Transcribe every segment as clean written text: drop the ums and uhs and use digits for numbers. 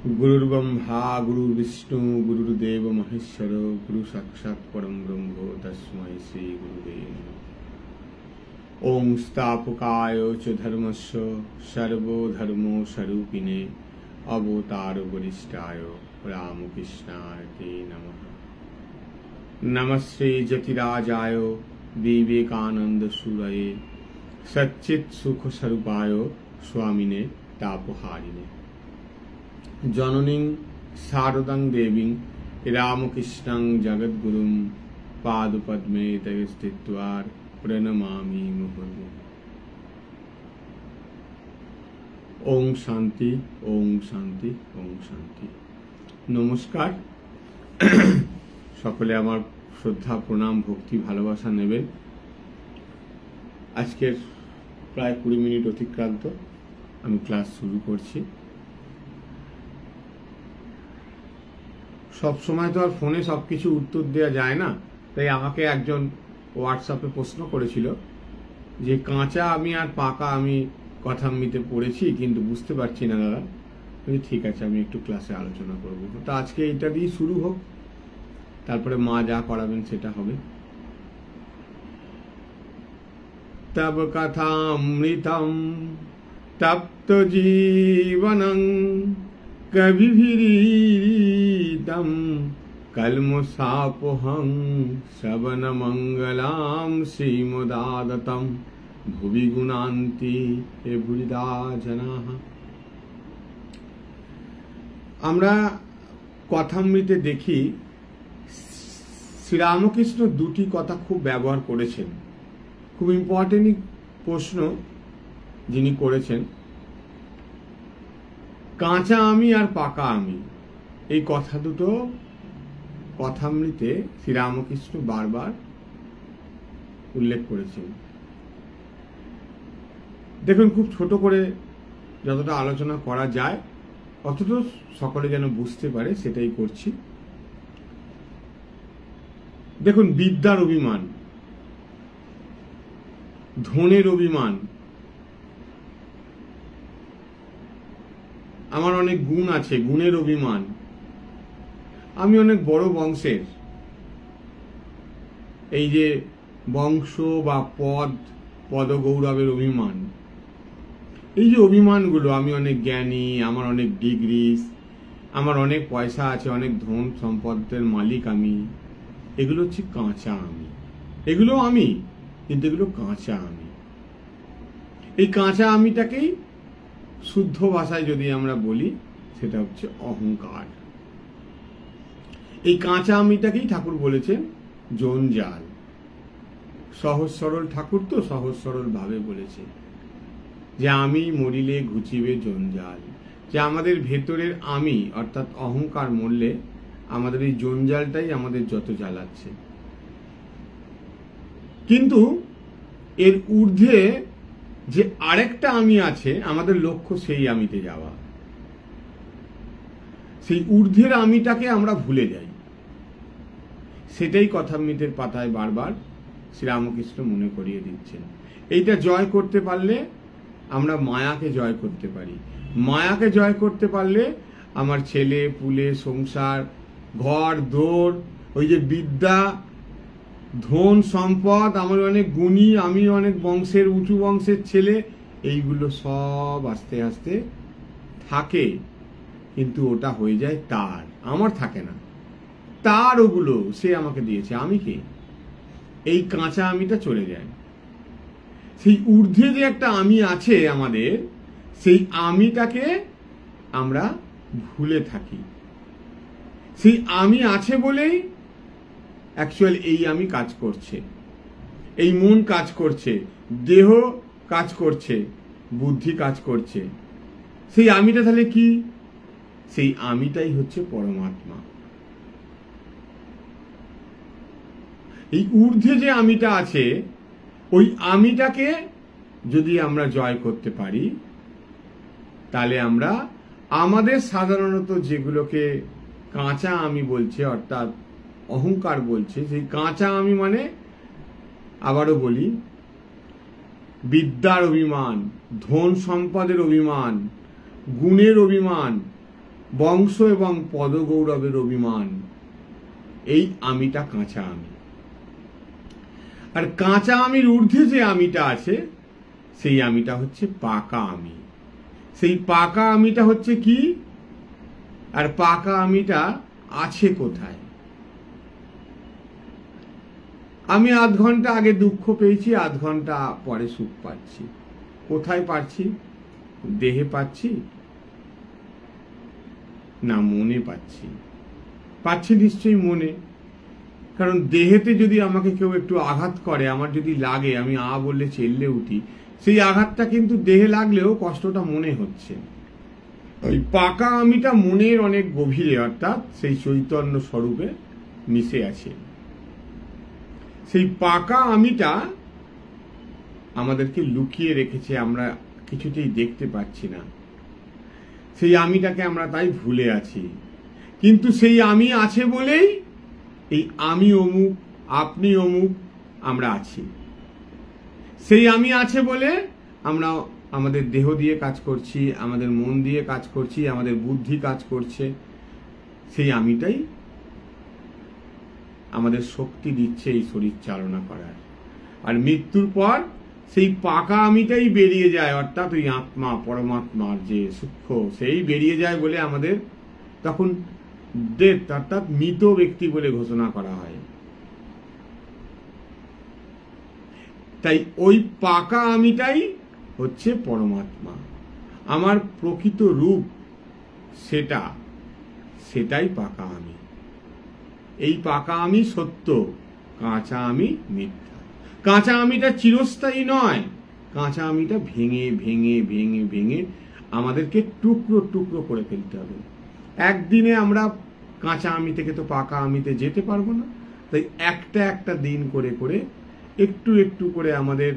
गुरुर्ब्रह्मा गुरुर्विष्णु गुरुर्देव महेश्वर गुरु साक्षात् परम ब्रह्म तस्मै श्री गुरुदेव नमः। ओम स्थापकाय च धर्मस्य सर्वधर्मो स्वरूपिणे अवतार वरिष्ठाय रामकृष्णाय ते नमः। नमस्ते जतिराजाय विवेकानंद सूरये सच्चित् सुख स्वरूपाय स्वामिने तापहारिणे जननीं शारदां देवीं रामकृष्णं जगद्गुरुं पादपद्मे तये स्थित्वा प्रणमामि मुहुर्मुहुः। ओम शांति ओम शांति ओम शांति। नमस्कार सकले आमार श्रद्धा प्रणाम भक्ति भालोबासा नेबेन। आजकेर प्राय 20 मिनिट अतिक्रांत आमि क्लास शुरू करछि। सब समय तो और फोने सबकिছু उत्तर দেয়া যায় না, তাই আমাকে একজন হোয়াটসঅ্যাপে প্রশ্ন করেছিল যে কাঁচা আমি আর পাকা আমি কথামৃতে পড়েছি কিন্তু বুঝতে পারছি না দাদা। ঠিক আছে, আমি একটু ক্লাসে আলোচনা করব। তো আজকে এটা দিয়ে শুরু হোক, তারপরে মা যা করাবেন সেটা হবে। তব কথামৃতম তপ্ত জীবনং कविभिरीतं कल्मषापोहं श्रवण मंगलां श्रीमुदादतं भुवि गुणान्ति हे भुरिदा जनाः। আমরা কথামৃতে দেখি শ্রীরামকৃষ্ণ দুটি কথা খুব ব্যবহার করেছেন। খুব ইম্পর্টেন্ট প্রশ্ন যিনি করেছেন, কাঁচা আমি আর পাকা আমি, এই কথা দুটো কথামৃতে শ্রীরামকৃষ্ণ বারবার উল্লেখ করেছেন। দেখুন, খুব ছোট করে যতটা আলোচনা করা যায় অতটা সকলে যেন বুঝতে পারে সেটাই করছি। দেখুন, বিদ্যার অভিমান, ধনের অভিমান, আমার অনেক গুণ আছে, গুণের অভিমান, আমি অনেক বড় বংশের, এই যে বংশ বা পদগৌরবের অভিমান, এই যে অভিমানগুলো, আমি অনেক জ্ঞানী, আমার অনেক ডিগ্রি, আমার অনেক পয়সা আছে, অনেক ধন সম্পদের মালিক আমি, এগুলো হচ্ছে কাঁচা আমি। এগুলো আমি, কিন্তু এগুলো কাঁচা আমি। এই কাঁচা আমিটাকেই শুদ্ধ ভাষায় যদি আমরা বলি সেটা হচ্ছে অহংকার। এই কাঁচা আমিটাকেই ঠাকুর বলেছেন জঞ্জাল। সহজ সরল ঠাকুর তো সহজ সরল ভাবে বলেছে যে আমি মরিলে ঘুচিবে জঞ্জাল, যে আমাদের ভেতরের আমি অর্থাৎ অহংকার মরলে আমাদের এই জঞ্জালটাই আমাদের যত জ্বালাচ্ছে। কিন্তু এর ঊর্ধ্বে যে আরেকটা আমি আছে, আমাদের লক্ষ্য সেই আমিতে যাওয়া। সেই ঊর্ধ্বের আমিটাকে আমরা ভুলে যাই। সেটাই কথামৃতের পাতায় বারবার শ্রীরামকৃষ্ণ মনে করিয়ে দিচ্ছেন। এইটা জয় করতে পারলে আমরা মায়াকে জয় করতে পারি। মায়াকে জয় করতে পারলে আমার ছেলে পুলে, সংসার, ঘর দোর, ওই যে বিদ্যা, ধন সম্পদ, আমার অনেক গুণী, আমি অনেক বংশের উঁচু বংশের ছেলে, এইগুলো সব আস্তে আস্তে থাকে, কিন্তু ওটা হয়ে যায় তার, আমার থাকে না। তার ওগুলো সে আমাকে দিয়েছে, আমি কে? এই কাঁচা আমিটা চলে যায়। সেই ঊর্ধ্বে যে একটা আমি আছে আমাদের, সেই আমিটাকে আমরা ভুলে থাকি। সেই আমি আছে বলেই অ্যাকচুয়াল এই আমি কাজ করছে, এই মন কাজ করছে, দেহ কাজ করছে, বুদ্ধি কাজ করছে। সেই আমিটা তাহলে কি? সেই আমিটাই হচ্ছে পরমাত্মা। এই ঊর্ধ্বে যে আমিটা আছে, ওই আমিটাকে যদি আমরা জয় করতে পারি, তাহলে আমরা আমাদের সাধারণত যেগুলোকে কাঁচা আমি বলছে অর্থাৎ অহংকার বলছে, সেই কাঁচা আমি মানে আবারও বলি, বিদ্যার অভিমান, ধন সম্পদের অভিমান, গুণের অভিমান, বংশ এবং পদগৌরবের অভিমান, এই আমিটা কাঁচা আমি। আর কাঁচা আমির ঊর্ধ্বে যে আমিটা আছে, সেই আমিটা হচ্ছে পাকা আমি। সেই পাকা আমিটা হচ্ছে কি, আর পাকা আমিটা আছে কোথায়? আমি আধ ঘন্টা আগে দুঃখ পেয়েছি, আধ ঘন্টা পরে সুখ পাচ্ছি। কোথায় পাচ্ছি? দেহে পাচ্ছি না মনে পাচ্ছি? পাচ্ছি নিশ্চয়ই মনে। কারণ দেহেতে যদি আমাকে কেউ একটু আঘাত করে, আমার যদি লাগে, আমি আ বললে চেল্লে উঠি, সেই আঘাতটা কিন্তু দেহে লাগলেও কষ্টটা মনে হচ্ছে। ওই পাকা আমিটা মনের অনেক গভীরে, অর্থাৎ সেই চৈতন্য স্বরূপে মিশে আছে। সেই পাকা আমিটা আমাদেরকে লুকিয়ে রেখেছে, আমরা কিছুতেই দেখতে পাচ্ছি না। সেই আমিটাকে আমরা তাই ভুলে আছি। কিন্তু সেই আমি আছে বলেই এই আমি অমুক, আপনি অমুক আমরা আছি। সেই আমি আছে বলে আমরা আমাদের দেহ দিয়ে কাজ করছি, আমাদের মন দিয়ে কাজ করছি, আমাদের বুদ্ধি কাজ করছে। সেই আমিটাই আমাদের শক্তি দিচ্ছে এই শরীর চালনা করার। আর মৃত্যুর পর সেই পাকা আমিটাই বেরিয়ে যায়, অর্থাৎ ওই আত্মা পরমাত্মার যে সূক্ষ্ম, সেই বেরিয়ে যায় বলে আমাদের তখন ডেথ, অর্থাৎ মৃত ব্যক্তি বলে ঘোষণা করা হয়। তাই ওই পাকা আমিটাই হচ্ছে পরমাত্মা, আমার প্রকৃত রূপ, সেটাই পাকা আমি। এই পাকা আমি সত্য, কাঁচা আমি মিথ্যা। কাঁচা আমিটা চিরস্থায়ী নয়, কাঁচা আমিটা ভেঙে ভেঙে ভেঙে ভেঙে আমাদেরকে টুকরো টুকরো করে ফেলতে হবে। একদিনে আমরা কাঁচা আমি থেকে তো পাকা আমিতে যেতে পারবো না। তাই একটা একটা দিন করে করে একটু একটু করে আমাদের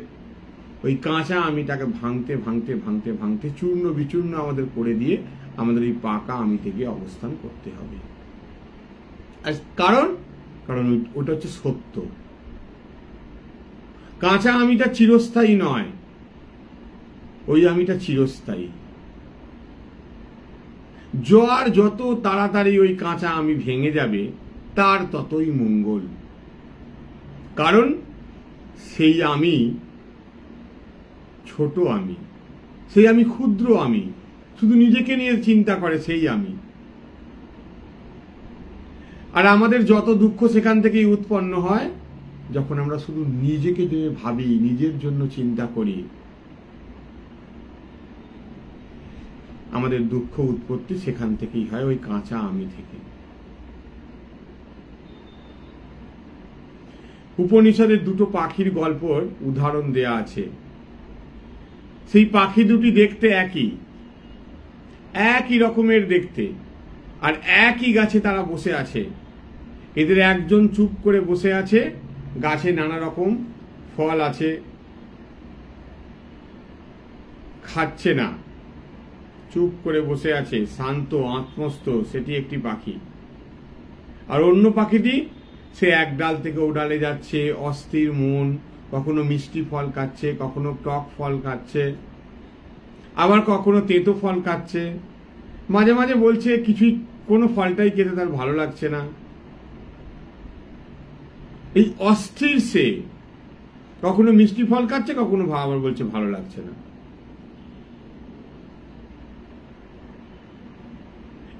ওই কাঁচা আমিটাকে ভাঙতে ভাঙতে ভাঙতে ভাঙতে চূর্ণ বিচূর্ণ আমাদের করে দিয়ে আমাদের এই পাকা আমি থেকে অবস্থান করতে হবে। আর কারণ ওটা হচ্ছে সত্য। কাঁচা আমিটা চিরস্থায়ী নয়, ওই আমিটা চিরস্থায়ী। জোয়ার যত তাড়াতাড়ি ওই কাঁচা আমি ভেঙে যাবে, তার ততই মঙ্গল। কারণ সেই আমি ছোট আমি, সেই আমি ক্ষুদ্র আমি, শুধু নিজেকে নিয়ে চিন্তা করে সেই আমি। আর আমাদের যত দুঃখ সেখান থেকেই উৎপন্ন হয়, যখন আমরা শুধু নিজেকে নিয়ে ভাবি, নিজের জন্য চিন্তা করি। আমাদের দুঃখ উৎপত্তি সেখান থেকেই হয়, ওই কাঁচা আমি থেকে। উপনিষদের দুটো পাখির গল্পর উদাহরণ দেয়া আছে। সেই পাখি দুটি দেখতে একই রকমের দেখতে, আর একই গাছে তারা বসে আছে। এদের একজন চুপ করে বসে আছে, গাছে নানা রকম ফল আছে, খাচ্ছে না, চুপ করে বসে আছে, শান্ত আত্মস্থ, সেটি একটি পাখি। আর অন্য পাখিটি সে এক ডাল থেকে ও ডালে যাচ্ছে, অস্থির মন, কখনো মিষ্টি ফল খাচ্ছে, কখনো টক ফল খাচ্ছে, আবার কখনো তেতো ফল খাচ্ছে। মাঝে মাঝে বলছে কিছুই, কোনো ফলটাই খেতে তার ভালো লাগছে না। এই অস্থির সে, কখনো মিষ্টি ফল খাচ্ছে, কখনো আবার বলছে ভালো লাগছে না।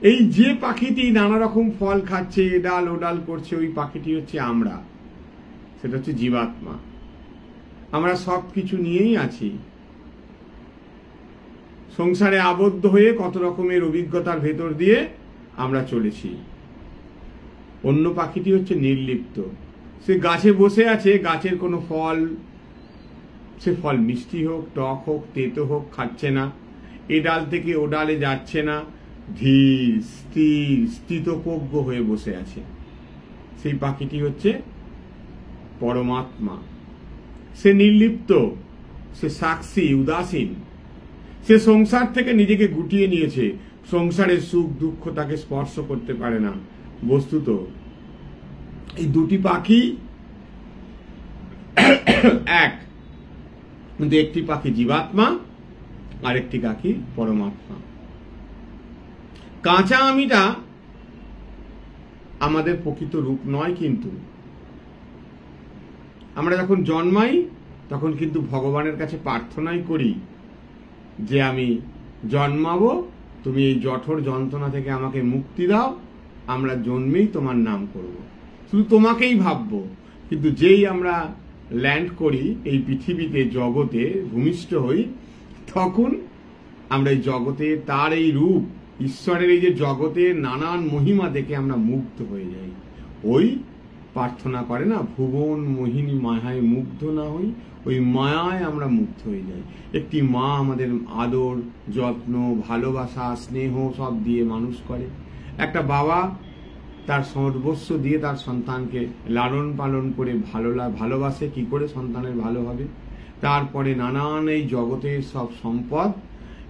এই যে পাখিটি নানা রকম ফল খাচ্ছে, এডাল ওডাল করছে, ওই পাখিটি হচ্ছে আমরা, সেটা হচ্ছে জীবাত্মা। আমরা সব কিছু নিয়েই আছি, সংসারে আবদ্ধ হয়ে কত রকমের অভিজ্ঞতার ভেতর দিয়ে আমরা চলেছি। অন্য পাখিটি হচ্ছে নির্লিপ্ত, সে গাছে বসে আছে, গাছের কোনো ফল, সে ফল মিষ্টি হোক, টক হোক, তেতো হোক, খাচ্ছে না, এ ডাল থেকে ও ডালে যাচ্ছে না, ধীর স্থির স্থিতপ্রজ্ঞ হয়ে বসে আছে। সেই পাখিটি হচ্ছে পরমাত্মা। সে নির্লিপ্ত, সে সাক্ষী, উদাসীন। সে সংসার থেকে নিজেকে গুটিয়ে নিয়েছে, সংসারের সুখ দুঃখ তাকে স্পর্শ করতে পারে না। বস্তুত এই দুটি পাখি এক, কিন্তু একটি পাখি জীবাত্মা আর একটি পাখি পরমাত্মা। কাঁচা আমিটা আমাদের প্রকৃত রূপ নয়। কিন্তু আমরা যখন জন্মাই তখন কিন্তু ভগবানের কাছে প্রার্থনাই করি যে আমি জন্মাবো, তুমি এই জঠর যন্ত্রণা থেকে আমাকে মুক্তি দাও, আমরা জন্মেই তোমার নাম করব, শুধু তোমাকেই ভাববো। কিন্তু যেই আমরা ল্যান্ড করি এই পৃথিবীতে, জগতে ভূমিষ্ঠ হই, তখন আমরা এই জগতে তার এই রূপ, ঈশ্বরের এই যে জগতের নানান মহিমা দেখে আমরা মুগ্ধ হয়ে যাই। ওই প্রার্থনা করে না, ভুবন মোহিনী মায়ায় মুগ্ধ না হই, ওই মায়ায় আমরা মুগ্ধ হয়ে যাই। একটি মা আমাদের আদর যত্ন ভালোবাসা স্নেহ সব দিয়ে মানুষ করে। একটা বাবা তার সর্বস্ব দিয়ে তার সন্তানকে লালন পালন করে ভালোবাসে। কি করে সন্তানের ভালো হবে? তারপরে নানান এই জগতের সব সম্পদ,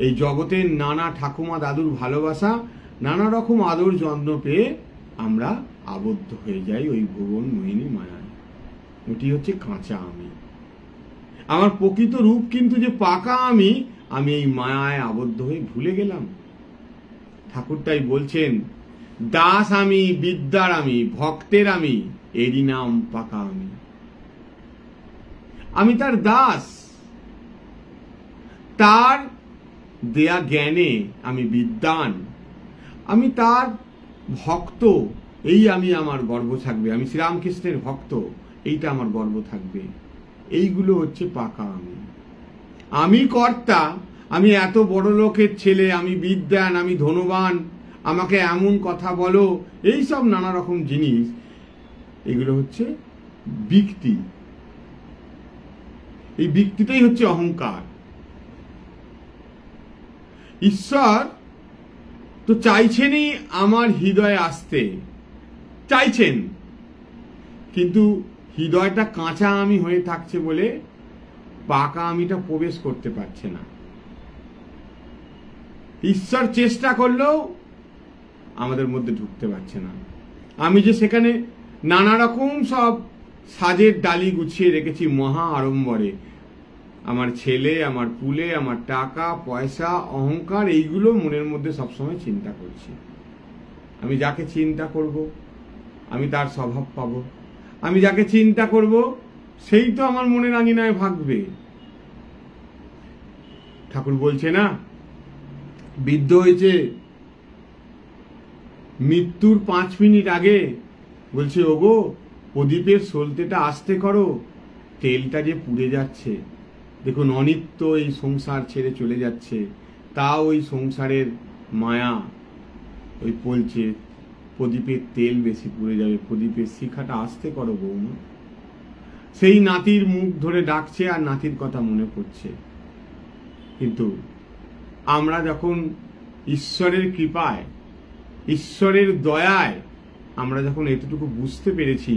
এই জগতের নানা ঠাকুমা দাদুর ভালোবাসা, নানা রকম আদর যত্ন পেয়ে আমরা আবদ্ধ হয়ে যাই ওই ভুবন মোহিনী মায়ায়। ওটি হচ্ছে কাঁচা আমি। আমার প্রকৃত রূপ কিন্তু যে পাকা আমি, আমি এই মায়ায় আবদ্ধ হয়ে ভুলে গেলাম। ঠাকুর তাই বলছেন, দাস আমি, বিদ্যার আমি, ভক্তের আমি, এরই নাম পাকা আমি। আমি তার দাস, তার দেয়া জ্ঞানে আমি বিদ্বান, আমি তার ভক্ত, এই আমি আমার গর্ব থাকবে। আমি শ্রীরামকৃষ্ণের ভক্ত, এইটা আমার গর্ব থাকবে। এইগুলো হচ্ছে পাকা আমি। আমি কর্তা, আমি এত বড় লোকের ছেলে, আমি বিদ্বান, আমি ধনবান, আমাকে এমন কথা বলো, এই সব নানা রকম জিনিস, এগুলো হচ্ছে ব্যক্তি। এই ব্যক্তিটাই হচ্ছে অহংকার। ঈশ্বর তো চাইছেনই আমার হৃদয়ে আসতে, চাইছেন, কিন্তু হৃদয়টা কাঁচা আমি হয়ে থাকছে বলে পাকা আমিটা প্রবেশ করতে পারছে না। ঈশ্বর চেষ্টা করলেও আমাদের মধ্যে ঢুকতে পারছে না। আমি যে সেখানে নানা রকম সব সাজের ডালি গুছিয়ে রেখেছি মহা আড়ম্বরে, আমার ছেলে, আমার পুলে, আমার টাকা পয়সা, অহংকার, এইগুলো মনের মধ্যে সবসময় চিন্তা করছি। আমি যাকে চিন্তা করব আমি তার স্বভাব পাবো, আমি যাকে চিন্তা করব সেই তো আমার মনের আঙিনায় ভাগবে। ঠাকুর বলছে না, বৃদ্ধ হয়েছে, মৃত্যুর 5 মিনিট আগে বলছে, ওগো প্রদীপের সলতেটা আস্তে করো, তেলটা যে পুড়ে যাচ্ছে। দেখুন, অনিত্য এই সংসার ছেড়ে চলে যাচ্ছে, তাও ওই সংসারের মায়া ওই বলছে প্রদীপের তেল বেশি পুড়ে যাবে, প্রদীপের শিখাটা আস্তে করো বৌমা। সেই নাতির মুখ ধরে ডাকছে আর নাতির কথা মনে পড়ছে। কিন্তু আমরা যখন ঈশ্বরের কৃপায়, ঈশ্বরের দয়ায় আমরা যখন এতটুকু বুঝতে পেরেছি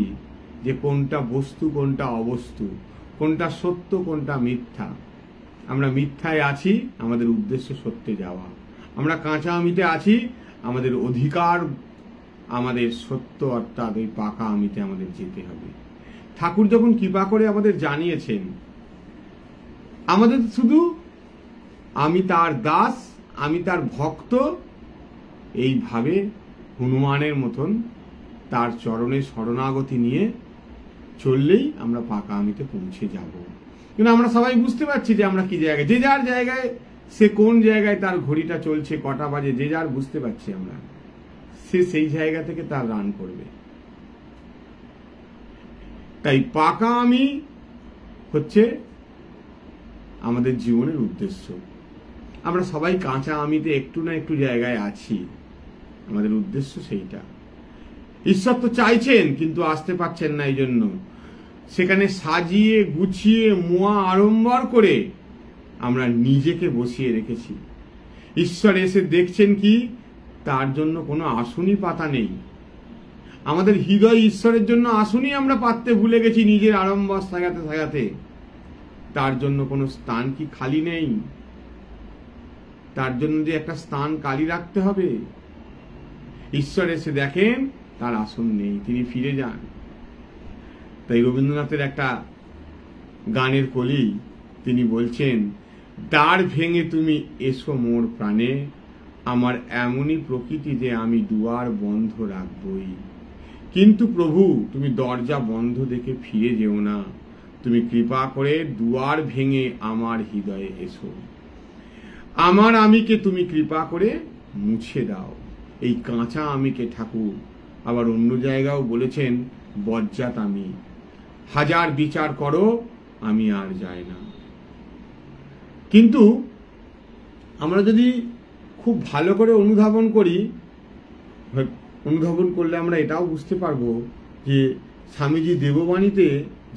যে কোনটা বস্তু কোনটা অবস্তু, কোনটা সত্য কোনটা মিথ্যা, আমরা মিথ্যায় আছি, আমাদের উদ্দেশ্য সত্যে যাওয়া। আমরা কাঁচা আমিতে আছি, আমাদের অধিকার আমাদের সত্য অর্থাৎ ওই পাকা আমিতে আমাদের যেতে হবে। ঠাকুর যখন কৃপা করে আমাদের জানিয়েছেন, আমাদের শুধু আমি তার দাস, আমি তার ভক্ত, এইভাবে হনুমানের মতন তার চরণে শরণাগতি নিয়ে চললেই আমরা পাকা আমিতে পৌঁছে যাব। কিন্তু আমরা সবাই বুঝতে পারছি যে আমরা কি জায়গায়, যে যার জায়গায় সে কোন জায়গায় তার ঘড়িটা চলছে, কটা বাজে, যে যার বুঝতে পারছি আমরা, সে সেই জায়গা থেকে তার রান করবে। তাই পাকা আমি হচ্ছে আমাদের জীবনের উদ্দেশ্য। আমরা সবাই কাঁচা আমিতে একটু না একটু জায়গায় আছি, আমাদের উদ্দেশ্য সেইটা। ঈশ্বর তো চাইছেন কিন্তু আসতে পারছেন না, এই জন্য সেখানে সাজিয়ে গুছিয়ে মোয়া আড়ম্বর করে আমরা নিজেকে বসিয়ে রেখেছি। ঈশ্বর এসে দেখছেন কি, তার জন্য কোনো আসনই পাতা নেই। আমাদের হৃদয় ঈশ্বরের জন্য আসনই আমরা পাততে ভুলে গেছি, নিজের আড়ম্বর সাজাতে সাজাতে। তার জন্য কোনো স্থান কি খালি নেই? তার জন্য যে একটা স্থান খালি রাখতে হবে। ঈশ্বর এসে দেখেন তার আসন নেই, তিনি ফিরে যান। তাই রবীন্দ্রনাথের একটা গানের কলি তিনি বলছেন, দ্বার ভেঙে তুমি এসো মোর প্রাণে, আমার এমনই প্রকৃতি যে আমি দুয়ার বন্ধ রাখবই। কিন্তু প্রভু, তুমি দরজা বন্ধ দেখে ফিরে যেও না, তুমি কৃপা করে দুয়ার ভেঙে আমার হৃদয়ে এসো। আমার আমিকে তুমি কৃপা করে মুছে দাও, এই কাঁচা আমিকে ঠাকুর। আবার অন্য জায়গাও বলেছেন, বজ্জাত আমি, হাজার বিচার করো আমি আর যাই না। কিন্তু আমরা যদি খুব ভালো করে অনুধাবন করি, অনুধাবন করলে আমরা এটাও বুঝতে পারবো যে স্বামীজি দেববাণীতে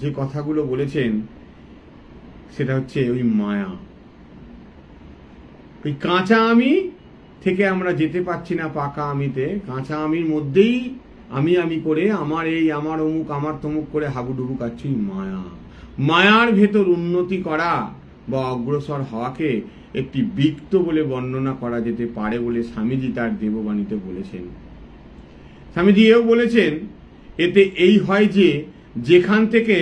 যে কথাগুলো বলেছেন সেটা হচ্ছে ওই মায়া। ওই কাঁচা আমি থেকে আমরা যেতে পারছি না পাকা আমিতে। কাঁচা আমির মধ্যেই আমি আমি করে আমার এই আমার অমুক আমার তমুক করে হাবুডুবু কাচ্ছি মায়া। মায়ার ভেতর উন্নতি করা বা অগ্রসর হওয়াকে একটি বিক্ত বলে বর্ণনা করা যেতে পারে বলে স্বামীজি তার দেববাণীতে বলেছেন। স্বামীজি এও বলেছেন, এতে এই হয় যে যেখান থেকে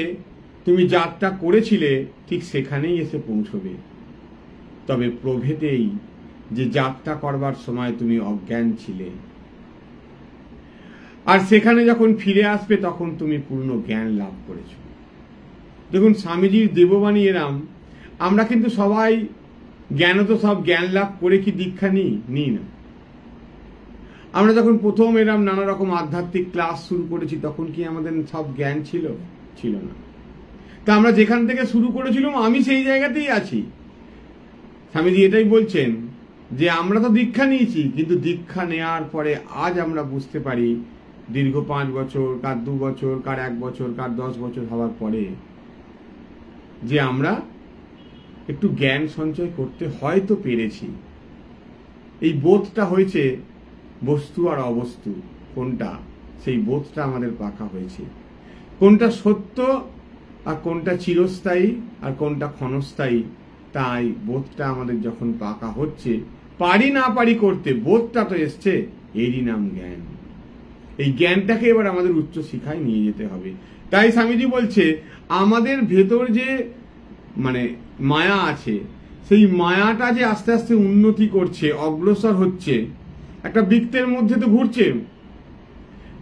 তুমি যাত্রা করেছিলে ঠিক সেখানেই এসে পৌঁছবে। তবে প্রভেদেই যে যাত্রা করবার সময় তুমি অজ্ঞান ছিলে, আর সেখানে যখন ফিরে আসবে তখন তুমি পূর্ণ জ্ঞান লাভ করেছ। দেখুন, স্বামীজির দেববাণী এরাম। আমরা কিন্তু সবাই জ্ঞান তো সব জ্ঞান লাভ করে কি দীক্ষা নিই না। আমরা যখন প্রথম এরাম নানা রকম আধ্যাত্মিক ক্লাস শুরু করেছি তখন কি আমাদের সব জ্ঞান ছিল না? তা আমরা যেখান থেকে শুরু করেছিলাম আমি সেই জায়গাতেই আছি। স্বামীজি এটাই বলছেন যে আমরা তো দীক্ষা নিয়েছি, কিন্তু দীক্ষা নেওয়ার পরে আজ আমরা বুঝতে পারি দীর্ঘ 5 বছর, কার 2 বছর, কার 1 বছর, কার 10 বছর হওয়ার পরে যে আমরা একটু জ্ঞান সঞ্চয় করতে হয়তো পেরেছি। এই বোধটা হয়েছে বস্তু আর অবস্তু কোনটা, সেই বোধটা আমাদের পাকা হয়েছে। কোনটা সত্য আর কোনটা চিরস্থায়ী আর কোনটা ক্ষণস্থায়ী, তাই বোধটা আমাদের যখন পাকা হচ্ছে, পারি না পারি করতে বোধটা তো এসছে, এরই নাম জ্ঞান। এই জ্ঞানটাকে এবার আমাদের উচ্চ শিখায় নিয়ে যেতে হবে। তাই স্বামীজি বলছে আমাদের ভেতর যে মায়া আছে, সেই মায়াটা যে আস্তে আস্তে উন্নতি করছে, অগ্রসর হচ্ছে, একটা বৃত্তের মধ্যে তো ঘুরছে।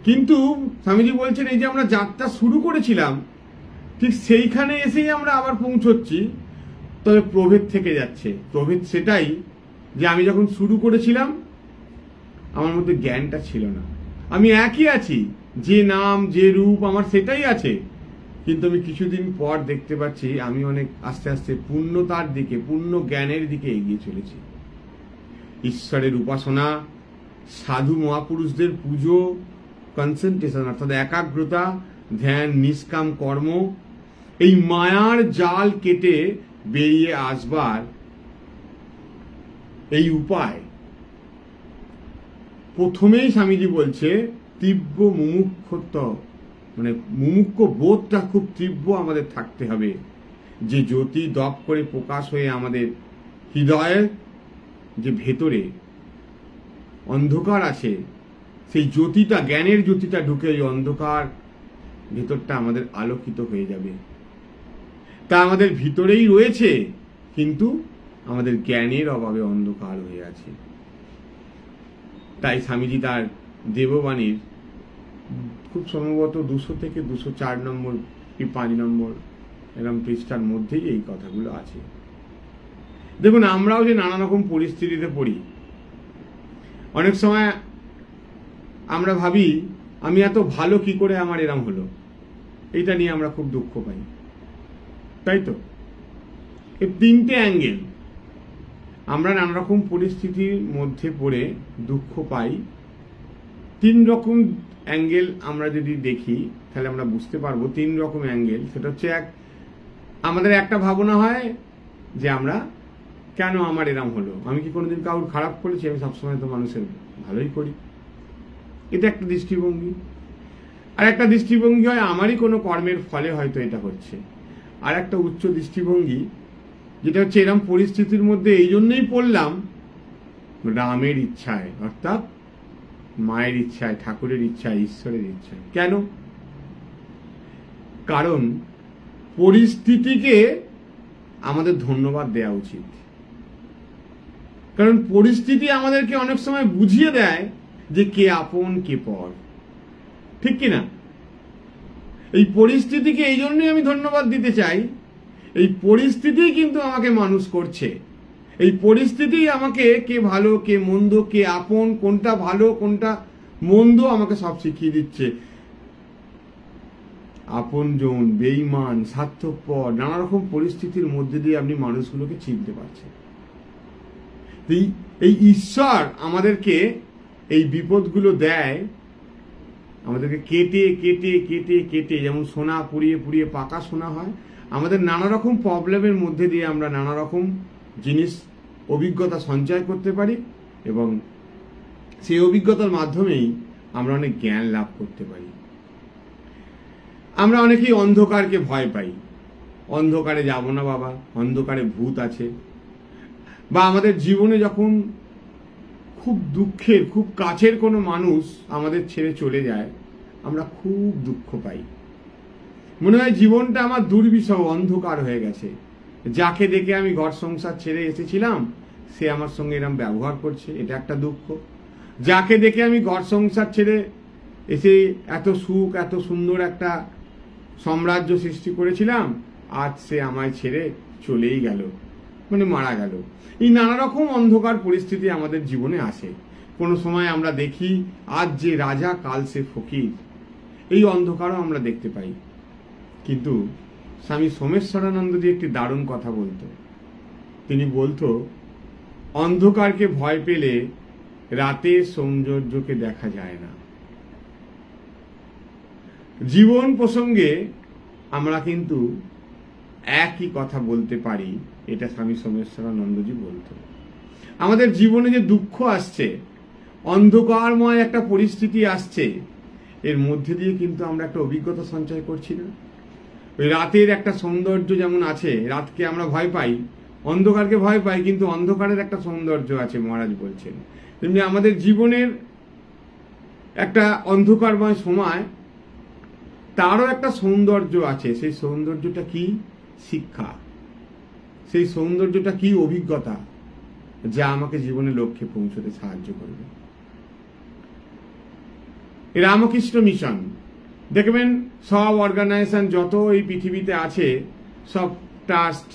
কিন্তু স্বামীজি বলছেন এই যে আমরা যাত্রা শুরু করেছিলাম ঠিক সেইখানে এসেই আমরা আবার পৌঁছচ্ছি, তবে প্রভেদ থেকে যাচ্ছে। প্রভেদ সেটাই যে আমি যখন শুরু করেছিলাম আমার মধ্যে জ্ঞানটা ছিল না, আমি একই আছি, যে নাম যে রূপ আমার সেটাই আছে, কিন্তু আমি কিছুদিন পর দেখতে পাচ্ছি আমি অনেক আস্তে আস্তে পূর্ণতার দিকে, পূর্ণ জ্ঞানের দিকে এগিয়ে চলেছি। ঈশ্বরের উপাসনা, সাধু মহাপুরুষদের পুজো, কনসেন্ট্রেশন অর্থাৎ একাগ্রতা, ধ্যান, নিষ্কাম কর্ম, এই মায়ার জাল কেটে বেরিয়ে আসবার এই উপায় প্রথমেই স্বামীজি বলছে তীব্র মুমুক্ষত্ব, মুমুক্ষ বোধটা খুব তীব্র আমাদের থাকতে হবে, যে জ্যোতি দপ করে প্রকাশ হয়ে আমাদের হৃদয়ের যে ভেতরে অন্ধকার আছে, সেই জ্যোতিটা, জ্ঞানের জ্যোতিটা ঢুকে এই অন্ধকার ভেতরটা আমাদের আলোকিত হয়ে যাবে। তা আমাদের ভিতরেই রয়েছে, কিন্তু আমাদের জ্ঞানের অভাবে অন্ধকার হয়ে আছে। তাই স্বামীজি তার দেববাণীর খুব সম্ভবত 200 থেকে 204 নম্বর কি 5 নম্বর এরকম পৃষ্ঠার মধ্যেই এই কথাগুলো আছে। দেখুন, আমরাও যে নানা রকম পরিস্থিতিতে পড়ি, অনেক সময় আমরা ভাবি আমি এত ভালো কি করে আমার এরম হলো, এইটা নিয়ে আমরা খুব দুঃখ পাই, তাই তো? এই 3টে অ্যাঙ্গেল, আমরা নানা রকম পরিস্থিতির মধ্যে পড়ে দুঃখ পাই। 3 রকম অ্যাঙ্গেল আমরা যদি দেখি তাহলে আমরা বুঝতে পারবো 3 রকম অ্যাঙ্গেল। সেটা হচ্ছে আমাদের একটা ভাবনা হয় যে আমরা কেন আমার এরম হলো, আমি কি কোনোদিন কারোর খারাপ করেছি, আমি সবসময় তো মানুষের ভালোই করি, এটা একটা দৃষ্টিভঙ্গি। আর একটা দৃষ্টিভঙ্গি হয় আমারই কোনো কর্মের ফলে হয়তো এটা হচ্ছে। আর একটা উচ্চ দৃষ্টিভঙ্গি যেটা হচ্ছে এরকম পরিস্থিতির মধ্যে এই জন্যই পড়লাম রামের ইচ্ছায়, অর্থাৎ মায়ের ইচ্ছায়, ঠাকুরের ইচ্ছায়, ঈশ্বরের ইচ্ছায়। কেন? কারণ পরিস্থিতিকে আমাদের ধন্যবাদ দেওয়া উচিত। কারণ পরিস্থিতি আমাদেরকে অনেক সময় বুঝিয়ে দেয় যে কে আপন কে পর, ঠিক কিনা? এই পরিস্থিতিকে এই জন্যই আমি ধন্যবাদ দিতে চাই। এই পরিস্থিতি কিন্তু আমাকে মানুষ করছে। এই পরিস্থিতি আমাকে কে ভালো কে মন্দ, কে আপন, কোনটা ভালো কোনটা মন্দ আমাকে সব শিখিয়ে দিচ্ছে। আপনজন, বেঈমান, স্বার্থপর, নানা রকম পরিস্থিতির মধ্যে দিয়ে আপনি মানুষগুলোকে চিনতে পারছেন। এই ঈশ্বর আমাদেরকে এই বিপদগুলো দেয়, আমাদেরকে কেটে কেটে কেটে কেটে, যেমন সোনা পুড়িয়ে পুড়িয়ে পাকা সোনা হয়, আমাদের নানা রকম প্রবলেমের মধ্যে দিয়ে আমরা নানা রকম জিনিস অভিজ্ঞতা সঞ্চয় করতে পারি এবং সেই অভিজ্ঞতার মাধ্যমেই আমরা অনেক জ্ঞান লাভ করতে পারি। আমরা অনেকেই অন্ধকারকে ভয় পাই, অন্ধকারে যাব না বাবা, অন্ধকারে ভূত আছে। বা আমাদের জীবনে যখন খুব দুঃখের, খুব কাছের কোনো মানুষ আমাদের ছেড়ে চলে যায়, আমরা খুব দুঃখ পাই। মনে হয় জীবনটা আমার দুর্বিষহ, অন্ধকার হয়ে গেছে। যাকে দেখে আমি ঘর সংসার ছেড়ে এসেছিলাম সে আমার সঙ্গে এরকম ব্যবহার করছে, এটা একটা দুঃখ। যাকে দেখে আমি ঘর সংসার ছেড়ে এসে এত সুখ, এত সুন্দর একটা সাম্রাজ্য সৃষ্টি করেছিলাম, আজ সে আমায় ছেড়ে চলেই গেল, মানে মারা গেল। এই নানা রকম অন্ধকার পরিস্থিতি আমাদের জীবনে আসে। কোনো সময় আমরা দেখি আজ যে রাজা কাল সে ফকির, এই অন্ধকারও আমরা দেখতে পাই। কিন্তু স্বামী সোমেশ্বরানন্দজি একটি দারুণ কথা বলতো। তিনি বলতো, অন্ধকারকে ভয় পেলে রাতের সৌন্দর্যকে দেখা যায় না। জীবন প্রসঙ্গে আমরা কিন্তু একই কথা বলতে পারি, এটা স্বামী সোমেশ্বরানন্দজি বলতো। আমাদের জীবনে যে দুঃখ আসছে, অন্ধকারময় একটা পরিস্থিতি আসছে, এর মধ্যে দিয়ে কিন্তু আমরা একটা অভিজ্ঞতা সঞ্চয় করছি না? ওই রাতের একটা সৌন্দর্য যেমন আছে, রাতকে আমরা ভয় পাই, অন্ধকারকে ভয় পাই, কিন্তু অন্ধকারের একটা সৌন্দর্য আছে মহারাজ বলছেন। তেমনি আমাদের জীবনের একটা অন্ধকারময় সময়, তারও একটা সৌন্দর্য আছে। সেই সৌন্দর্যটা কি? শিক্ষা। সেই সৌন্দর্যটা কি? অভিজ্ঞতা, যা আমাকে জীবনে লক্ষ্যে পৌঁছতে সাহায্য করবে। রামকৃষ্ণ মিশন দেখবেন, সব অর্গানাইজেশন যত এই পৃথিবীতে আছে, সব ট্রাস্ট,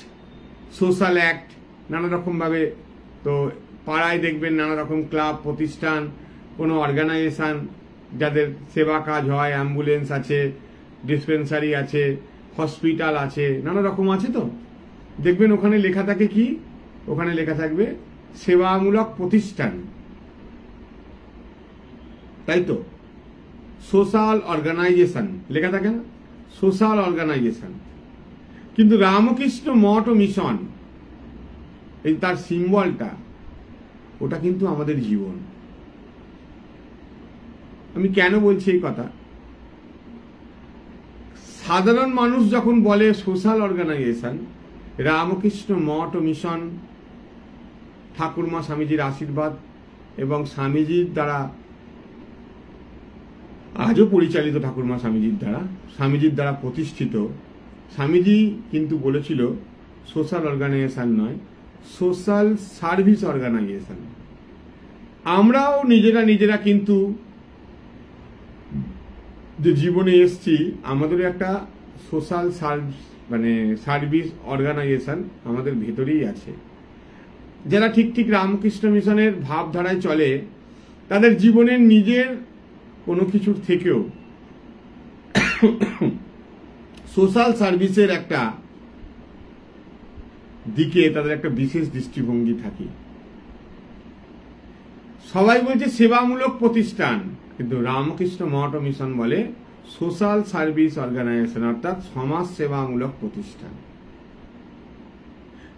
সোশ্যাল অ্যাক্ট, নানা রকম ভাবে, তো পাড়ায় দেখবেন নানা রকম ক্লাব, প্রতিষ্ঠান, কোনো অর্গানাইজেশন যাদের সেবা কাজ হয়, অ্যাম্বুলেন্স আছে, ডিসপেন্সারি আছে, হসপিটাল আছে, নানা রকম আছে। তো দেখবেন ওখানে লেখা থাকে কি? ওখানে লেখা থাকবে সেবামূলক প্রতিষ্ঠান, তাই তো? সোশ্যাল অর্গানাইজেশন লেখা থাকে না? Social organisation. কিন্তু রামকৃষ্ণ মঠ ও মিশন, এই তার সিম্বলটা, ওটা কিন্তু আমাদের জীবন। আমি কেন বলছি এই কথা? সাধারণ মানুষ যখন বলে সোশ্যাল অর্গানাইজেশন, রামকৃষ্ণ মঠ ও মিশন ঠাকুরমা স্বামীজির আশীর্বাদ এবং স্বামীজির দ্বারা আজও পরিচালিত, ঠাকুরমা স্বামীজির দ্বারা প্রতিষ্ঠিত। স্বামীজি কিন্তু বলেছিল সোশ্যাল অর্গানাইজেশন নয়, সোশ্যাল সার্ভিস অর্গানাইজেশন। আমরাও নিজেরা কিন্তু যে জীবনে এসছি, আমাদেরও একটা সোশ্যাল সার্ভিস অর্গানাইজেশন আমাদের ভেতরেই আছে। যারা ঠিক ঠিক রামকৃষ্ণ মিশনের ভাবধারায় চলে, তাদের জীবনের নিজের কোনো কিছুর থেকেও সোশ্যাল সার্ভিসের একটা দিকে তাদের একটা বিশেষ দৃষ্টিভঙ্গি থাকে। সবাই বলছে সেবামূলক প্রতিষ্ঠান, কিন্তু রামকৃষ্ণ মঠ ও মিশন বলে সোশ্যাল সার্ভিস অর্গানাইজেশন, অর্থাৎ সমাজ সেবামূলক প্রতিষ্ঠান।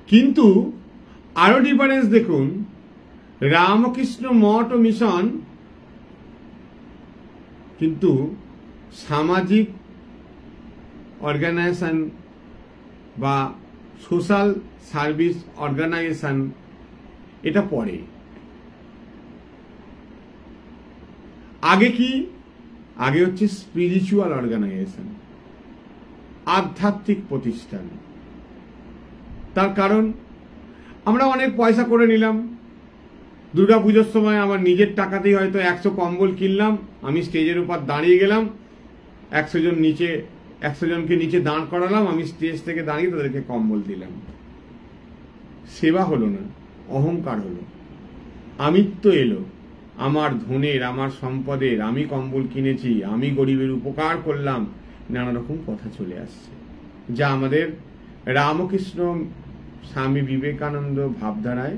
কিন্তু আরো ডিফারেন্স দেখুন, রামকৃষ্ণ মঠ ও মিশন কিন্তু সামাজিক অর্গানাইজেশন বা সোশ্যাল সার্ভিস অর্গানাইজেশন, এটা পরে। আগে কি? আগে হচ্ছে স্পিরিচুয়াল অর্গানাইজেশন, আধ্যাত্মিক প্রতিষ্ঠান। তার কারণ আমরা অনেক পয়সা করে নিলাম, দুর্গাপুজোর সময় আমার নিজের টাকাতেই হয়তো 100 কম্বল কিনলাম, আমি স্টেজের উপর দাঁড়িয়ে গেলাম, 100 জনকে নিচে দাঁড় করালাম, আমি স্টেজ থেকে দাঁড়িয়ে তাদেরকে কম্বল দিলাম। সেবা হলো না, অহংকার হলো, আমিত্ব এলো, আমার ধনের, আমার সম্পদের, আমি কম্বল কিনেছি, আমি গরিবের উপকার করলাম, নানা রকম কথা চলে আসছে, যা আমাদের রামকৃষ্ণ স্বামী বিবেকানন্দ ভাবধারায়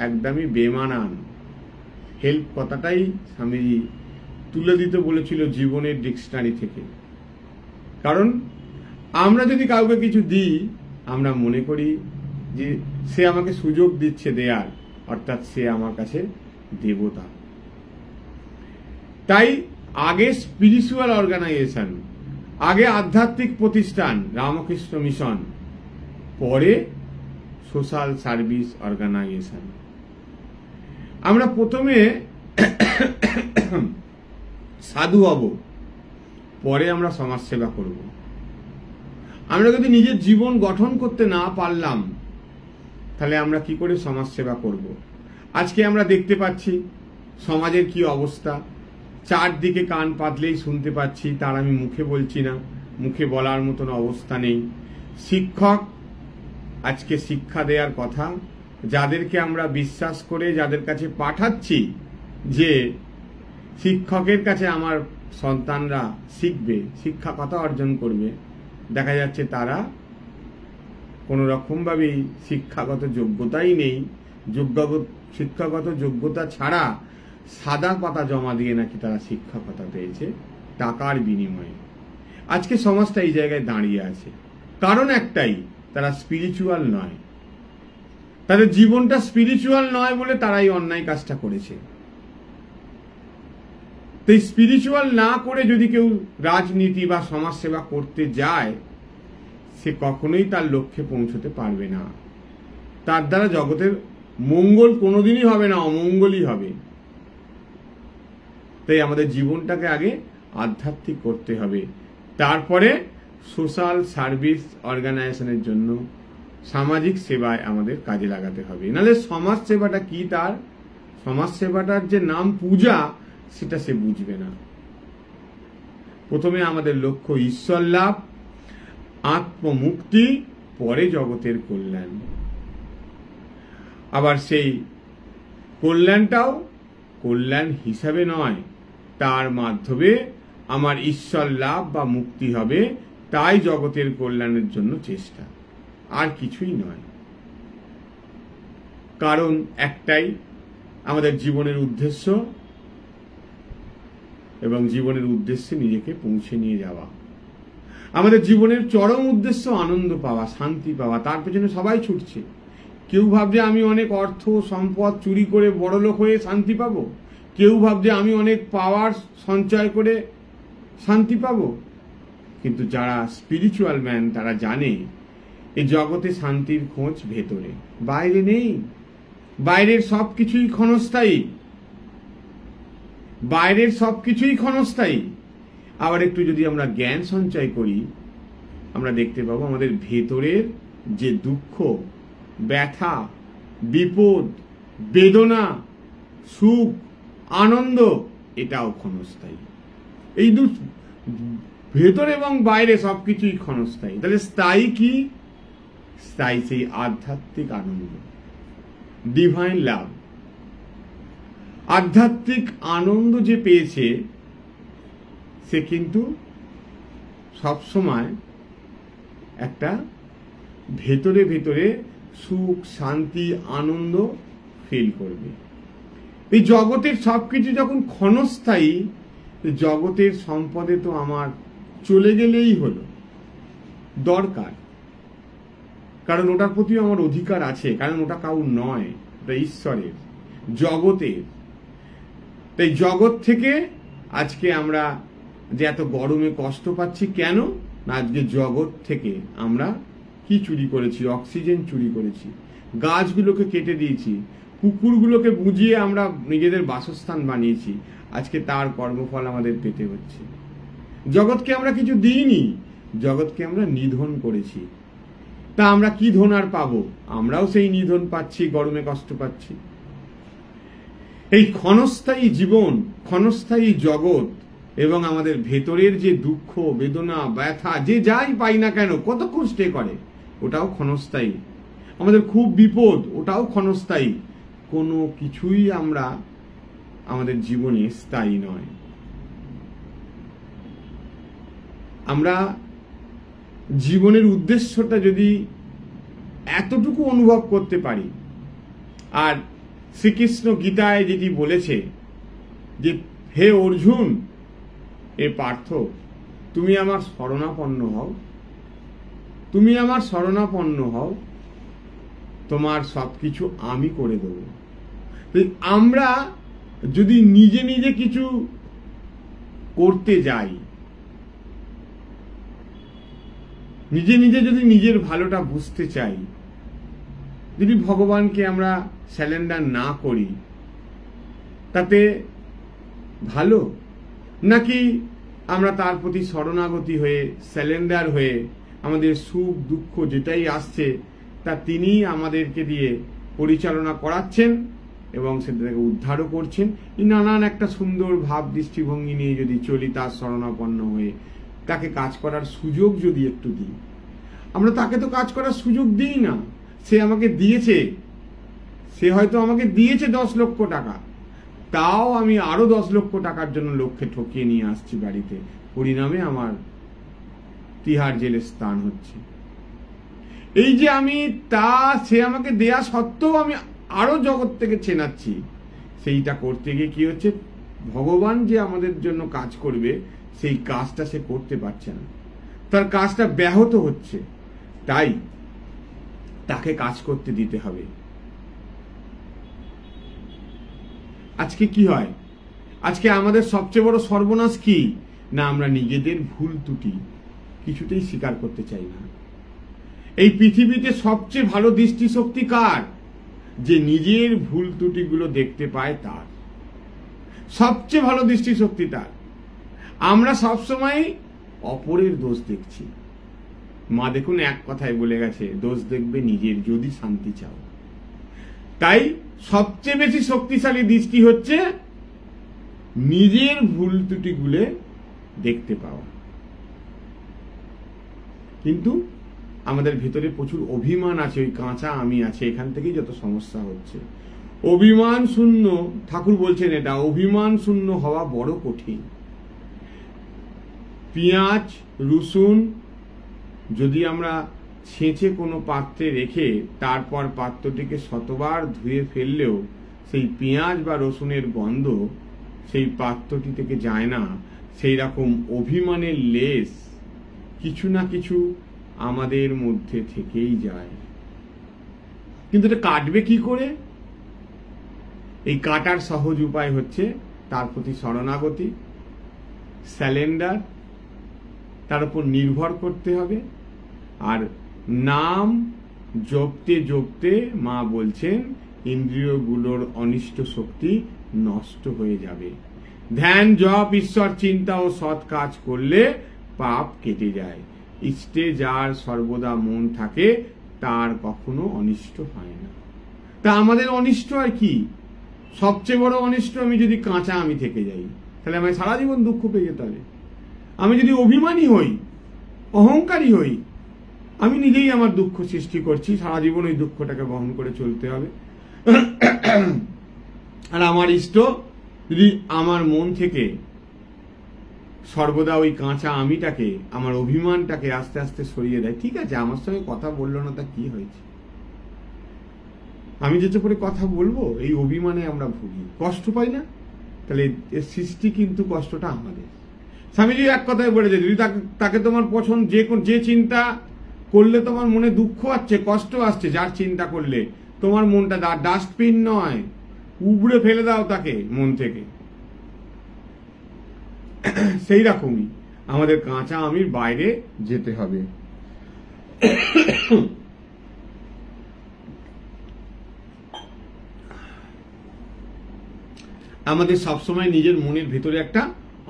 একদমই বেমানান। হেল্প কথাটাই স্বামীজি তুলে দিতে বলেছিল জীবনের ডিকশনারি থেকে। কারণ আমরা যদি কাউকে কিছু দিই, আমরা মনে করি যে সে আমাকে সুযোগ দিচ্ছে দেয়ার, অর্থাৎ সে আমার কাছে দেবতা। তাই আগে স্পিরিচুয়াল অর্গানাইজেশন, আগে আধ্যাত্মিক প্রতিষ্ঠান রামকৃষ্ণ মিশন, পরে সোশ্যাল সার্ভিস অর্গানাইজেশন। আমরা প্রথমে সাধু হব, পরে আমরা সমাজ সেবা করব। আমরা যদি নিজের জীবন গঠন করতে না পারলাম, তাহলে আমরা কি করে সমাজ সেবা করব? আজকে আমরা দেখতে পাচ্ছি সমাজের কি অবস্থা, চারদিকে কান পাতলেই শুনতে পাচ্ছি, তার আমি মুখে বলছি না, মুখে বলার মতন অবস্থা নেই। শিক্ষক আজকে শিক্ষা দেওয়ার কথা, যাদেরকে আমরা বিশ্বাস করে যাদের কাছে পাঠাচ্ছি যে শিক্ষকের কাছে আমার সন্তানরা শিখবে, শিক্ষা কথা অর্জন করবে, দেখা যাচ্ছে তারা কোনো রকমভাবেই শিক্ষাগত যোগ্যতাই নেই। শিক্ষাগত যোগ্যতা ছাড়া সাদা পাতা জমা দিয়ে নাকি তারা শিক্ষকতা পেয়েছে টাকার বিনিময়ে। আজকে সমাজটা এই জায়গায় দাঁড়িয়ে আছে, কারণ একটাই, তারা স্পিরিচুয়াল নয়, তাদের জীবনটা স্পিরিচুয়াল নয় বলে তারা এই অন্যায় কাজটা করেছে। তো স্পিরিচুয়াল না করে যদি কেউ রাজনীতি বা সমাজ সেবা করতে যায়, সে কখনোই তার লক্ষ্যে পৌঁছতে পারবে না। তার দ্বারা জগতের মঙ্গল কোনোদিনই হবে না, অমঙ্গলই হবে। তাই আমাদের জীবনটাকে আগে আধ্যাত্মিক করতে হবে, তারপরে সোশ্যাল সার্ভিস অর্গানাইজেশনের জন্য সামাজিক সেবায় আমাদের কাজে লাগাতে হবে। নাহলে সমাজ সেবাটা কি, তার সমাজ সেবাটার যে নাম পূজা, সেটা সে বুঝবে না। প্রথমে আমাদের লক্ষ্য ঈশ্বর লাভ, আত্মমুক্তি, পরে জগতের কল্যাণ। আবার সেই কল্যাণটাও কল্যাণ হিসাবে নয়, তার মাধ্যমে আমার ঈশ্বর লাভ বা মুক্তি হবে, তাই জগতের কল্যাণের জন্য চেষ্টা, আর কিছুই নয়। কারণ একটাই, আমাদের জীবনের উদ্দেশ্য এবং জীবনের উদ্দেশ্যে নিজেকে পৌঁছে নিয়ে যাওয়া। আমাদের জীবনের চরম উদ্দেশ্য আনন্দ পাওয়া, শান্তি পাওয়া। তার পেছনে সবাই ছুটছে। কেউ ভাবছে আমি অনেক অর্থ সম্পদ চুরি করে বড়লোক হয়ে শান্তি পাবো, কেউ ভাবছে আমি অনেক পাওয়ার সঞ্চয় করে শান্তি পাবো। কিন্তু যারা স্পিরিচুয়াল ম্যান, তারা জানে এই জগতে শান্তির খোঁজ ভেতরে, বাইরে নেই। বাইরের সবকিছুই ক্ষণস্থায়ী, বাইরের সবকিছুই ক্ষণস্থায়ী। আবার একটু যদি আমরা জ্ঞান সঞ্চয় করি, আমরা দেখতে পাবো আমাদের ভেতরের যে দুঃখ, ব্যথা, বিপদ, বেদনা, সুখ, আনন্দ, এটাও ক্ষণস্থায়ী। এই ভেতর এবং বাইরে সবকিছুই ক্ষণস্থায়ী। তাহলে স্থায়ী কি? স্থায়ী সেই আধ্যাত্মিক আনন্দ, ডিভাইন লাভ। আধ্যাত্মিক আনন্দ যে পেয়েছে, সে কিন্তু সবসময় একটা ভেতরে ভেতরে সুখ, শান্তি, আনন্দ ফিল করবে। এই জগতের সবকিছু যখন ক্ষণস্থায়ী, জগতের সম্পদে তো আমার চলে গেলেই হলো, দরকার। কারণ ওটার প্রতিও আমার অধিকার আছে, কারণ ওটা কাউর নয়, ওটা ঈশ্বরের, জগতের। তাই জগৎ থেকে আজকে আমরা যে এত গরমে কষ্ট পাচ্ছি, কেন না? আজকে জগৎ থেকে আমরা কি চুরি করেছি? অক্সিজেন চুরি করেছি, গাছগুলোকে কেটে দিয়েছি, কুকুরগুলোকে বুঝিয়ে আমরা নিজেদের বাসস্থান বানিয়েছি। আজকে তার কর্মফল আমাদের পেতে হচ্ছে। জগৎকে আমরা কিছু দিইনি, জগৎকে আমরা নিধন করেছি। তা আমরা কি ধন আর পাবো? আমরাও সেই নিধন পাচ্ছি, গরমে কষ্ট পাচ্ছি। এই ক্ষণস্থায়ী জীবন, ক্ষণস্থায়ী জগৎ এবং আমাদের ভেতরের যে দুঃখ, বেদনা, ব্যথা, যে যাই পাই না কেন, কতক্ষণ স্টে করে, ওটাও ক্ষণস্থায়ী। আমাদের খুব বিপদ, ওটাও ক্ষণস্থায়ী। কোনো কিছুই আমরা আমাদের জীবনে স্থায়ী নয়। আমরা জীবনের উদ্দেশ্যটা যদি এতটুকু অনুভব করতে পারি, আর শ্রীকৃষ্ণ গীতায় যেটি বলেছে যে হে অর্জুন, এ পার্থ, তুমি আমার শরণাপন্ন হও, তুমি আমার শরণাপন্ন হও, তোমার সবকিছু আমি করে দেব। আমরা যদি নিজে নিজে কিছু করতে যাই, নিজে নিজে যদি নিজের ভালোটা বুঝতে চাই, যদি ভগবানকে আমরা স্যালেন্ডার না করি, তাতে ভালো? নাকি আমরা তার প্রতি শরণাগতি হয়ে, স্যালেন্ডার হয়ে, আমাদের সুখ দুঃখ যেটাই আসছে তা তিনি আমাদেরকে দিয়ে পরিচালনা করাচ্ছেন এবং সেটাকে উদ্ধারও করছেন। এই নানান একটা সুন্দর ভাব দৃষ্টিভঙ্গি নিয়ে যদি চলি, তার শরণাপন্ন হয়ে তাকে কাজ করার সুযোগ যদি একটু দিই। আমরা তাকে তো কাজ করার সুযোগ দিই না। সে আমাকে দিয়েছে, সে হয়তো আমাকে দিয়েছে 10 লক্ষ টাকা, তাও আমি আরো 10 লক্ষ টাকার জন্য লক্ষ্যে ঠকিয়ে নিয়ে আসছি বাড়িতে। পরিণামে আমার তিহার জেলে স্থান হচ্ছে। এই যে আমি সে আমাকে দেয়া সত্ত্বেও আমি আরো জগৎ থেকে চেনাচ্ছি, সেইটা করতে গিয়ে কি হচ্ছে, ভগবান যে আমাদের জন্য কাজ করবে সেই কাজটা সে করতে পারছে না, তার কাজটা ব্যাহত হচ্ছে। তাই তাকে কাজ করতে দিতে হবে। আজকে কি হয়, আজকে আমাদের সবচেয়ে বড় সর্বনাশ কি না, আমরা নিজেদের ভুল ত্রুটি কিছুতেই স্বীকার করতে চাই না। এই পৃথিবীতে সবচেয়ে ভালো দৃষ্টিশক্তি কার? যে নিজের ভুল ত্রুটিগুলো দেখতে পায় তার। সবচেয়ে ভালো দৃষ্টিশক্তি তার। আমরা সবসময় অপরের দোষ দেখছি। মা দেখুন এক কথায় বলে গেছে, দোষ দেখবে নিজের যদি শান্তি চাও। তাই সবচেয়ে বেশি শক্তিশালী দৃষ্টি হচ্ছে নিজের ভুল ত্রুটিগুলো দেখতে পাওয়া। কিন্তু আমাদের ভেতরে প্রচুর অভিমান আছে, ওই কাঁচা আমি আছে, এখান থেকেই যত সমস্যা হচ্ছে। অভিমান শূন্য, ঠাকুর বলছেন এটা, অভিমান শূন্য হওয়া বড় কঠিন। পেঁয়াজ রসুন যদি আমরা ছেঁচে কোনো পাত্রে রেখে তারপর পাত্রটিকে শতবার ধুয়ে ফেললেও সেই পেঁয়াজ বা রসুনের গন্ধ সেই পাত্রটি থেকে যায় না, সেই রকম অভিমানের লেশ কিছু না কিছু আমাদের মধ্যে থেকেই যায়। কিন্তু এটা কাটবে কি করে? এই কাটার সহজ উপায় হচ্ছে তার প্রতি শরণাগতি, স্যালেন্ডার, তার উপর নির্ভর করতে হবে। আর নাম জপতে জপতে মা বলছেন ইন্দ্রিয়গুলোর অনিষ্ট শক্তি নষ্ট হয়ে যাবে। ধ্যান জপ ঈশ্বর চিন্তা ও সৎ কাজ করলে পাপ কেটে যায়। ইষ্টে যার সর্বদা মন থাকে তার কখনো অনিষ্ট হয় না। তা আমাদের অনিষ্ট আর কি? সবচেয়ে বড় অনিষ্ট, আমি যদি কাঁচা আমি থেকে যাই তাহলে আমি সারা জীবন দুঃখ পেয়ে যেতে হবে। আমি যদি অভিমানী হই, অহংকারী হই, আমি নিজেই আমার দুঃখ সৃষ্টি করছি, সারা জীবন ওই দুঃখটাকে বহন করে চলতে হবে। আর আমার ইষ্ট যদি আমার মন থেকে সর্বদা ওই কাঁচা আমিটাকে, আমার অভিমানটাকে আস্তে আস্তে সরিয়ে দেয়, ঠিক আছে আমার সঙ্গে কথা বললো না, তা কি হয়েছে, আমি যেতে করে কথা বলবো, এই অভিমানে আমরা ভুগি, কষ্ট পাই না, তাহলে এর সৃষ্টি কিন্তু কষ্টটা আমাদের। স্বামীজি এক কথায় বলেছে, যদি তাকে তোমার পছন্দ, যে চিন্তা করলে তোমার মনে দুঃখ আসছে, কষ্ট আসছে, যার চিন্তা করলে তোমার মনটা ডাস্টবিন নয়, উবড়ে ফেলে দাও তাকে মন থেকে। সেই রকমই আমাদের কাঁচা আমির বাইরে যেতে হবে। আমাদের সবসময় নিজের মনের ভেতরে একটা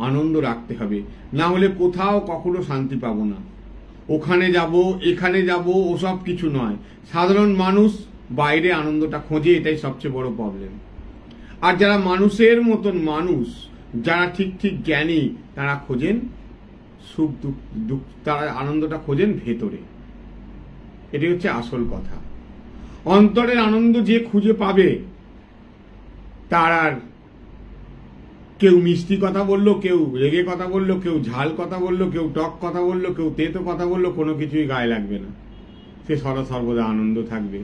আনন্দ রাখতে হবে, না হলে কোথাও কখনো শান্তি পাবো না। ওখানে যাব এখানে যাব ওসব কিছু নয়, সাধারণ মানুষ বাইরে আনন্দটা খোঁজে, এটাই সবচেয়ে বড় প্রবলেম। আর যারা মানুষের মতন মানুষ, যারা ঠিক ঠিক জ্ঞানী, তারা খোঁজেন সুখ দুঃখ, তারা আনন্দটা খোঁজেন ভেতরে। এটাই হচ্ছে আসল কথা। অন্তরের আনন্দ যে খুঁজে পাবে, তার আর কেউ মিষ্টি কথা বললো, কেউ রেগে কথা বললো, কেউ ঝাল কথা বললো, কেউ টক কথা বললো, কেউ তেতো কথা বললো, কোনো কিছুই গায়ে লাগবে না। সে সর্বদা আনন্দ থাকবে।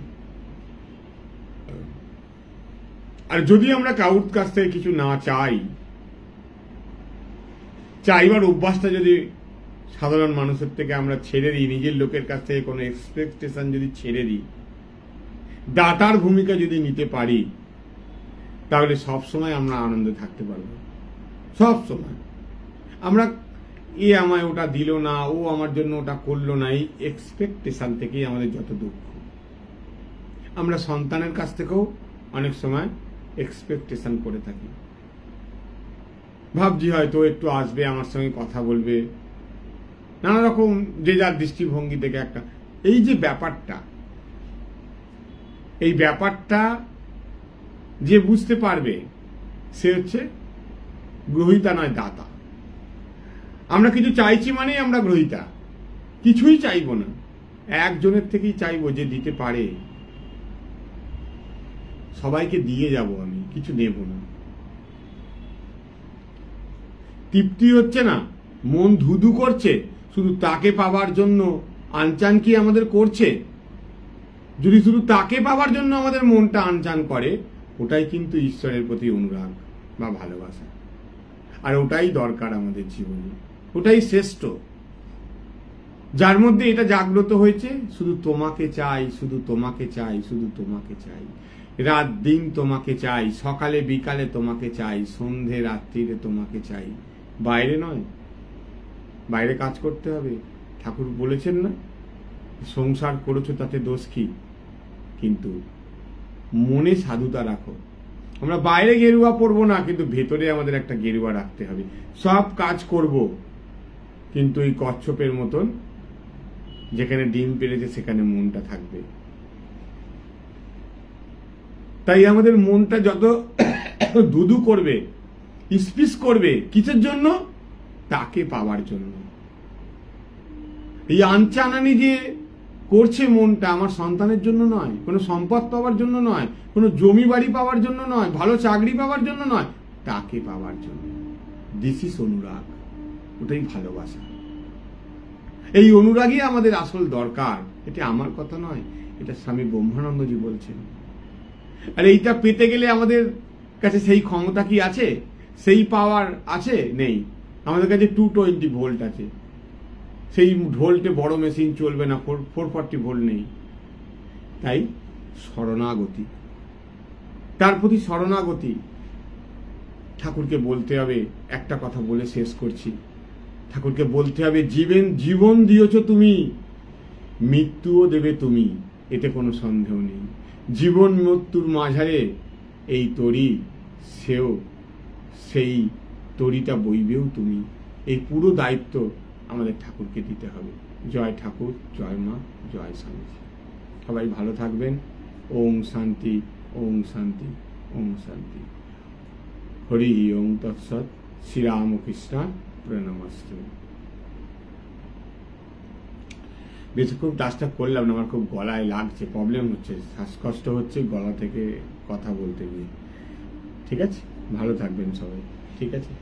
আর যদি আমরা কারোর কাছ থেকে কিছু না চাইবার অভ্যাসটা যদি সাধারণ মানুষের থেকে আমরা ছেড়ে দিই, নিজের লোকের কাছ থেকে কোনো এক্সপেকটেশন যদি ছেড়ে দিই, দাতার ভূমিকা যদি নিতে পারি, তাহলে সব সময় আমরা আনন্দে থাকতে পারবো। সব সময় আমরা এ আমায় ওটা দিল না, ও আমার জন্য ওটা করলো না, এই এক্সপেকটেশন থেকেই আমাদের যত দুঃখ। আমরা সন্তানের কাছ থেকেও অনেক সময় এক্সপেকটেশন করে থাকি, ভাবছি হয়তো একটু আসবে, আমার সঙ্গে কথা বলবে, নানা রকম যে যার দৃষ্টিভঙ্গি থেকে একটা এই যে ব্যাপারটা, এই ব্যাপারটা যে বুঝতে পারবে সে হচ্ছে গ্রহীতা নয় দাতা। আমরা কিছু চাইছি মানেই আমরা গ্রহীতা, কিছুই চাইবো না, একজনের থেকেই চাইবো যে দিতে পারে। সবাইকে দিয়ে যাব, আমি কিছু নেব না। তৃপ্তি হচ্ছে না, মন ধুধু করছে, শুধু তাকে পাবার জন্য আনচান কি আমাদের করছে? যদি শুধু তাকে পাবার জন্য আমাদের মনটা আনচান করে, ওটাই কিন্তু ঈশ্বরের প্রতি অনুরাগ বা ভালোবাসা। আর ওটাই দরকার আমাদের জীবনে, ওটাই শ্রেষ্ঠ। যার মধ্যে এটা জাগ্রত হয়েছে, শুধু তোমাকে চাই, শুধু তোমাকে চাই, শুধু তোমাকে চাই, রাত দিন তোমাকে চাই, সকালে বিকালে তোমাকে চাই, সন্ধে রাত্রিরে তোমাকে চাই। বাইরে নয়, বাইরে কাজ করতে হবে। ঠাকুর বলেছেন না, সংসার করেছো তাতে দোষ কি, কিন্তু মনে সাধুতা রাখো। আমরা বাইরে গেরুয়া পরবো না, কিন্তু ভেতরে আমাদের একটা গেরুয়া রাখতে হবে। সব কাজ করব, কিন্তু এই কচ্ছপের মতন যেখানে ডিম পেড়েছে সেখানে মনটা থাকবে। তাই আমাদের মনটা যত দুদু করবে, ইসপিস করবে, কিসের জন্য? তাকে পাওয়ার জন্য। এই আনচানানি যে করছে মনটা, আমার সন্তানের জন্য নয়, কোনো সম্পদ পাওয়ার জন্য নয়, কোনো জমি বাড়ি পাওয়ার জন্য নয়, ভালো চাকরি পাওয়ার জন্য নয়, তাকে পাওয়ার জন্য। দিস ইজ অনুরাগ, ওটাই ভালোবাসা। এই অনুরাগই আমাদের আসল দরকার। এটা আমার কথা নয়, এটা স্বামী ব্রহ্মানন্দজি বলছেন। আর এইটা পেতে গেলে আমাদের কাছে সেই ক্ষমতা কি আছে, সেই পাওয়ার আছে? নেই। আমাদের কাছে 220 ভোল্ট আছে, সেই ভোল্টে বড় মেশিন চলবে না, 440 ভোল্ট নেই। তাই শরণাগতি, তার প্রতি শরণাগতি। ঠাকুরকে বলতে হবে, একটা কথা বলে শেষ করছি, ঠাকুরকে বলতে হবে, জীবন দিয়েছ তুমি, মৃত্যুও দেবে তুমি, এতে কোনো সন্দেহ নেই। জীবন মৃত্যুর মাঝারে এই তরি, সেও সেই তরিটা বইবেও তুমি। এই পুরো দায়িত্ব আমাদের ঠাকুরকে দিতে হবে। জয় ঠাকুর, জয় মা, জয় স্বামীজি। সবাই ভালো থাকবেন। ওং শান্তি, ওং শান্তি, ওং শান্তি। হরি ওং তৎসৎ। শ্রীরামকৃষ্ণ প্রণামস্তু। বেশিক্ষণ টাচটা করলাম না, আমার খুব গলায় লাগছে, প্রবলেম হচ্ছে, শ্বাসকষ্ট হচ্ছে গলা থেকে কথা বলতে গিয়ে। ঠিক আছে, ভালো থাকবেন সবাই। ঠিক আছে।